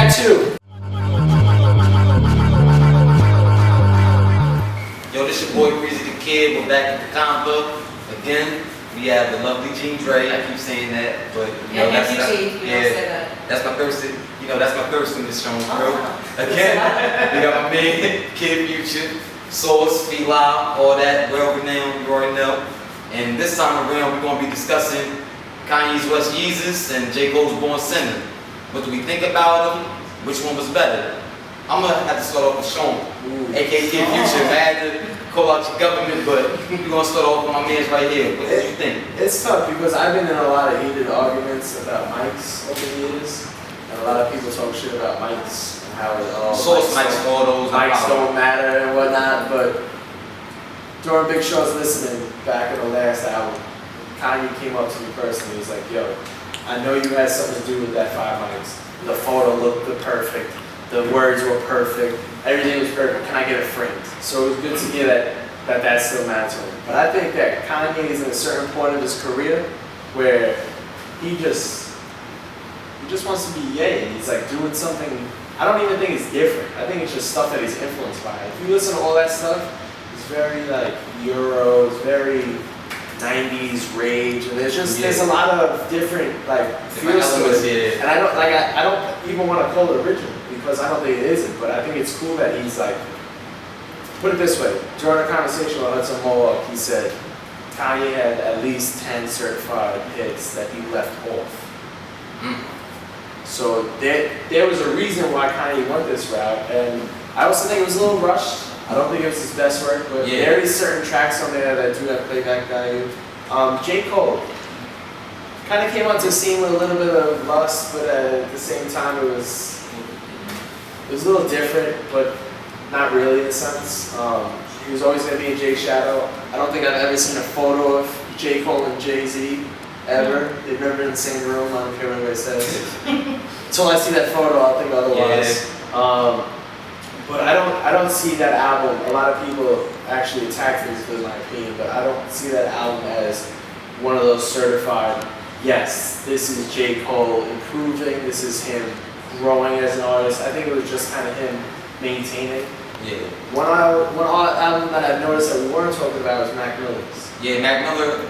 that too. Yo, this your boy Preezy Da Kid. We're back at the Convo. Again, we have the lovely Grae. I keep saying that, but you know, that's my thirst. You know, that's my thirst in this show, bro. Again, we got my man Kid Future, Source, Fila, all that, well renowned, you already know. And this time around, we're gonna be discussing Kanye West, Yeezus, and J.Cole's Born Sinner. What do we think about them? Which one was better? I'm gonna have to start off with Sean, aka Kid Future. Mad to call out your government, but we're gonna start off with my man's right here. What do you think? It's tough because I've been in a lot of heated arguments about mics over the years, and a lot of people talk shit about mics and how Source mics, all those mics don't matter and whatnot. But during Big Show's listening back in the last album, Kanye came up to me personally. He was like, "Yo, I know you had something to do with that 5 mics. The photo looked perfect. The words were perfect. Everything was perfect. Can I get it framed?" So it was good to hear that still matters to him. But I think that Kanye is in a certain point of his career where he just wants to be Ye, and he's like doing something. I don't even think it's different. I think it's just stuff that he's influenced by. If you listen to all that stuff, it's very like Euro, it's very 90s rage, and there's a lot of different feels to it. And I don't even want to call it original because I don't think it isn't, but I think it's cool that he's like, put it this way, during a conversation with Hudson Mohawk, he said Kanye had at least 10 certified hits that he left off. So there was a reason why Kanye went this route, and I also think it was a little rushed. I don't think it was his best work, but there is certain tracks on there that do have playback value. J.Cole kind of came onto the scene with a little bit of lust, but at the same time it was a little different, but not really in a sense. He was always going to be a Jay shadow. I don't think I've ever seen a photo of J. Cole and Jay-Z, ever. They've never been in the same room, I don't care what anybody says. Until I see that photo, I'll think otherwise. But I don't see that album, a lot of people actually attack this in my opinion, but I don't see that album as one of those certified, yes, this is J. Cole improving, this is him growing as an artist. I think it was just kind of him maintaining. Yeah. One album that I've noticed that we weren't talking about was Mac Miller's. Yeah, Mac Miller.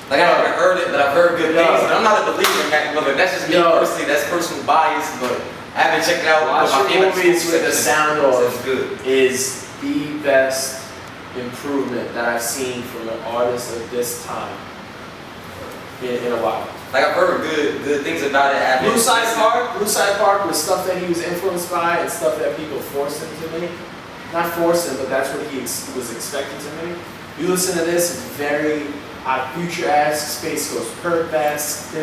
Like I haven't heard it, but I've heard good things. But I'm not a believer in Mac Miller. That's just me personally. That's personal bias, but I haven't checked it out. Watch your movies with the sound off. Good. Is the best improvement that I've seen from an artist of this time in a while. Like I've heard good things about it. Blue Side Park was stuff that he was influenced by and stuff that people forced him to make. Not forced him, but that's what he was expected to make. You listen to this, it's very Future-esque, Space Ghost Perp-esque.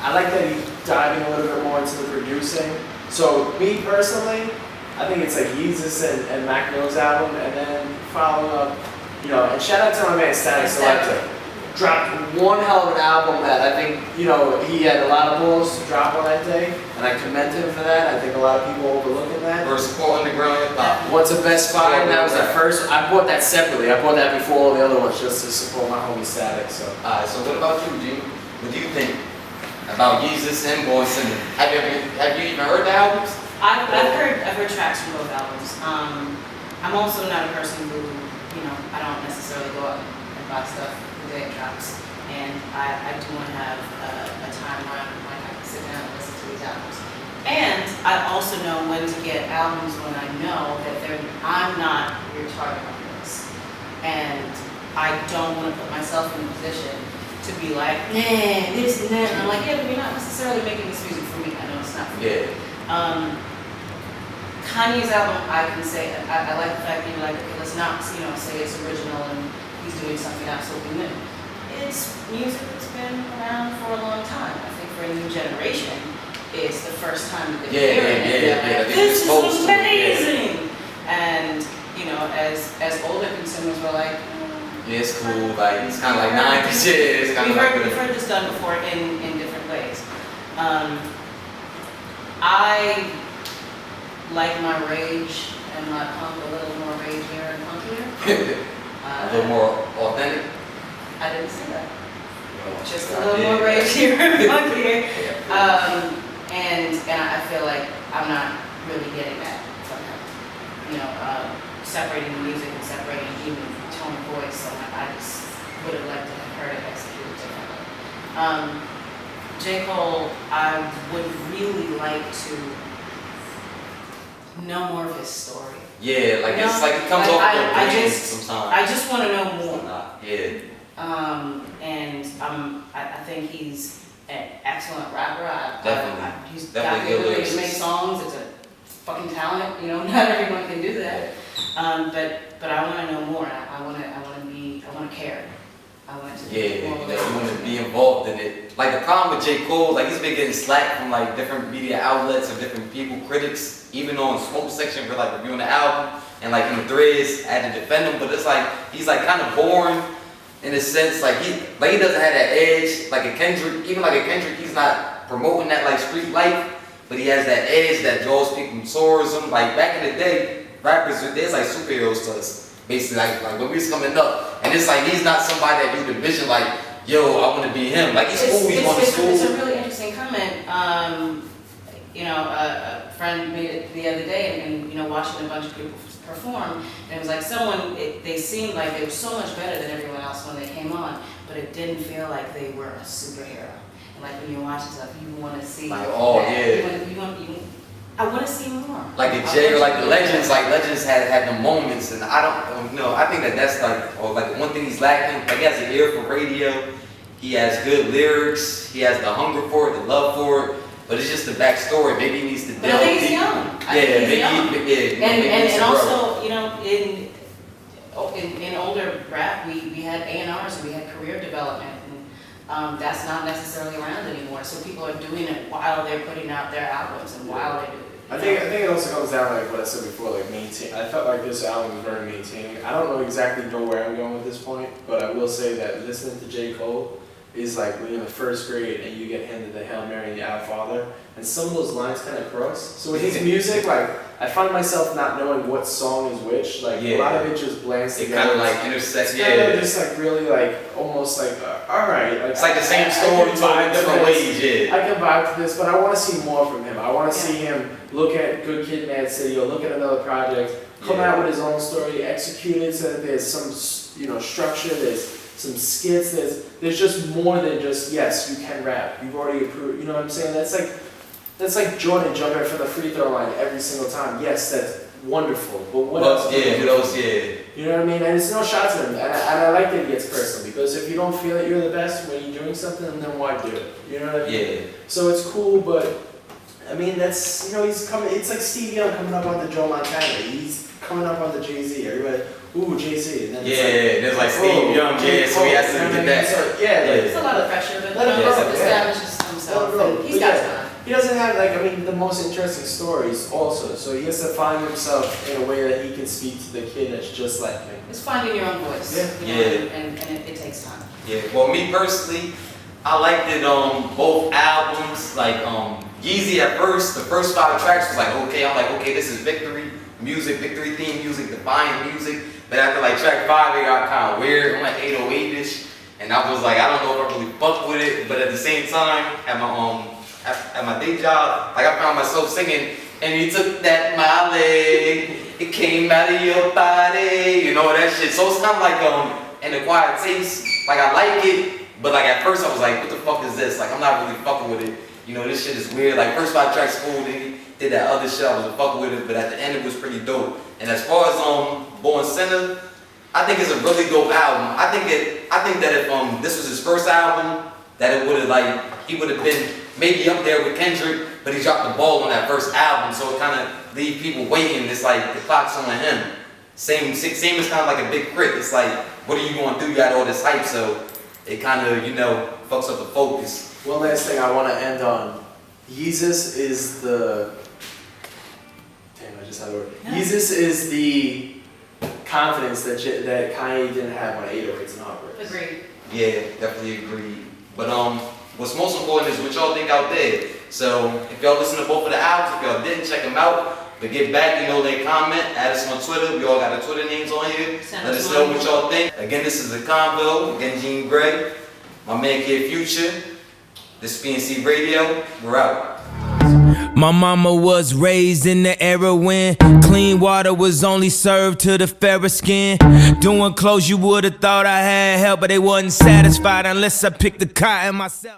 I like that he's diving a little bit more into the producing. So me personally, I think it's like Yeezus and Mac Miller's album, and then following up, and shout out to my man Static Selector. Dropped one hell of an album that I think, he had a lot of balls to drop on that day, and I commend him for that. I think a lot of people overlooking that. We're supporting the ground hip hop. What's a Best Buy? And that was the first. I bought that separately. I bought that before all the other ones just to support my homie Static. So. Alright, so what about you, G? What do you think about Yeezus and Born Sinner? Have you even heard the albums? I've heard tracks from both albums. I'm also not a person who, I don't necessarily go out and buy stuff the day it drops. And I do want to have a time where I can sit down and listen to these albums. And I also know when to get albums when I know that I'm not your target audience. And I don't want to put myself in a position to be like, nah, this and that. And I'm like, yeah, but you're not necessarily making this music for me. I know it's not for me. Kanye's album, I can say, I like the fact that you're like, okay, let's not, say it's original and he's doing something absolutely new. It's music that's been around for a long time. I think for a new generation, it's the first time that they're hearing it. This is amazing! And, as older consumers were like, yeah, it's cool. Like it's kind of like 90s. It's kind of like we've heard this done before in different ways. I like my rage and my punk a little more ragier and punkier. A little more authentic. I didn't say that. Just a little more ragier and punkier. And I feel like I'm I'm not really getting that from him. You know, separating the music and separating even tone of voice. So I just would have liked to have heard it executed differently. J.Cole, I would really like to know more of his story. Yeah, like it's like it comes off the sometimes. I just want to know more. Yeah. And I think he's an excellent rapper. Definitely. He's Definitely got the ability to make songs. It's a fucking talent. You know, not everyone can do that. But I want to know more. I want to care. I want to you want to be involved in it. Like the problem with J. Cole, like he's been getting slack from like different media outlets or different people, critics, even on Smoke section for like reviewing the album and like in the threads, I had to defend him. But it's like he's like kind of boring in a sense. Like he doesn't have that edge. Like a Kendrick, even like a Kendrick, he's not promoting that like street life, but he has that edge that draws people towards him. Like back in the day, rappers, there's like superheroes to us. Basically, like when we was coming up, and it's like he's not somebody that you envision like, yo, I want to be him. Like he's cool, he's going to school. It's a really interesting comment. You know, a friend made it the other day, and you know, watching a bunch of people perform, and it was like they seemed like they were so much better than everyone else when they came on, but it didn't feel like they were a superhero. And like when you're watching stuff, you want to see. Like, oh that. I want to see more. Like a Jay or like the Legends, had the moments, and I don't know. I think that's like, or like one thing he's lacking. Like he has an ear for radio, he has good lyrics, he has the hunger for it, the love for it, but it's just the backstory. Maybe he needs to delve. But I think he's young. And also, you know, in older rap, we had A&Rs and we had career development. That's not necessarily around anymore. So people are doing it while they're putting out their albums and while they do it. I think it also comes down to like what I said before, like maintain. I felt like this album was very maintaining. I don't exactly know where I'm going with this point, but I will say that listening to J. Cole is like when you're in the first grade and you get handed the Hail Mary and the Our Father, and some of those lines kind of cross. So with his music, like I find myself not knowing what song is which. Like a lot of it just blends together. It kind of like intersects. Kind of just like really like almost like all right. Like, it's like the same story told in different ways. Yeah. I can vibe to this, but I want to see more from him. I want to see him look at Good Kid, Mad City, or look at another project, come out with his own story, execute it so that there's some structure. There's some skits. There's just more than just yes, you can rap. You've already approved. You know what I'm saying? That's like Jordan jumping from the free throw line every single time. Yes, that's wonderful. But what else? You know what I mean? And it's no shot to him. And I like that he gets personal, because if you don't feel that you're the best when you're doing something, then why do it? You know what I mean? Yeah. So it's cool, but I mean that's he's coming. It's like Steve Young coming up on the Joe Montana. He's coming up on the Jay-Z. Everybody, ooh, Jay-Z. And then there's like Steve Young, so he has to get that. So, it's a lot of pressure, but he establishes himself. He's got time. He doesn't have the most interesting stories also, so he has to find himself in a way that he can speak to the kid that's just like him. It's finding your own voice. And it takes time. Yeah, well me personally, I liked it both albums, like Yeezy at first, the first 5 tracks was like okay, this is victory music, victory theme music, defiant music, but after like track 5 it got kind of weird, I'm like 808-ish, and I was like, I don't know if I really fuck with it, but at the same time, at my day job, like I found myself singing, and you took that my leg, it came out of your body, you know that shit. So it's kind of like an acquired taste. Like I like it, but like at first I was like, what the fuck is this? Like I'm not really fucking with it. You know, this shit is weird. Like first 5 tracks cool, then he did that other shit, I wasn't fucking with it, but at the end it was pretty dope. And as far as Born Sinner, I think it's a really dope album. I think that if this was his first album, that it would have he would have been maybe up there with Kendrick, but he dropped the ball on that first album, so it kind of leave people waiting. It's like the clock's on him. Same is kind of like a big crit. It's like, what are you going to do? You got all this hype, so it kind of fucks up the focus. One last thing I want to end on. Yeezus is the. Damn, I just had a word. Yeezus is the confidence that Kanye didn't have on 808s and Heartbreaks. Agreed. Yeah, definitely agree. But what's most important is what y'all think out there. So if y'all listen to both of the albums, if y'all didn't, check them out. But get back, leave comment, add us on Twitter. We all got our Twitter names on here. Let us know what y'all think. Again, this is the Convo. Again, Gene Grae, my man Kid Future. This is PNC Radio. We're out. My mama was raised in the era when clean water was only served to the fairer skin. Doing clothes you would've thought I had help, but they wasn't satisfied unless I picked the cotton myself.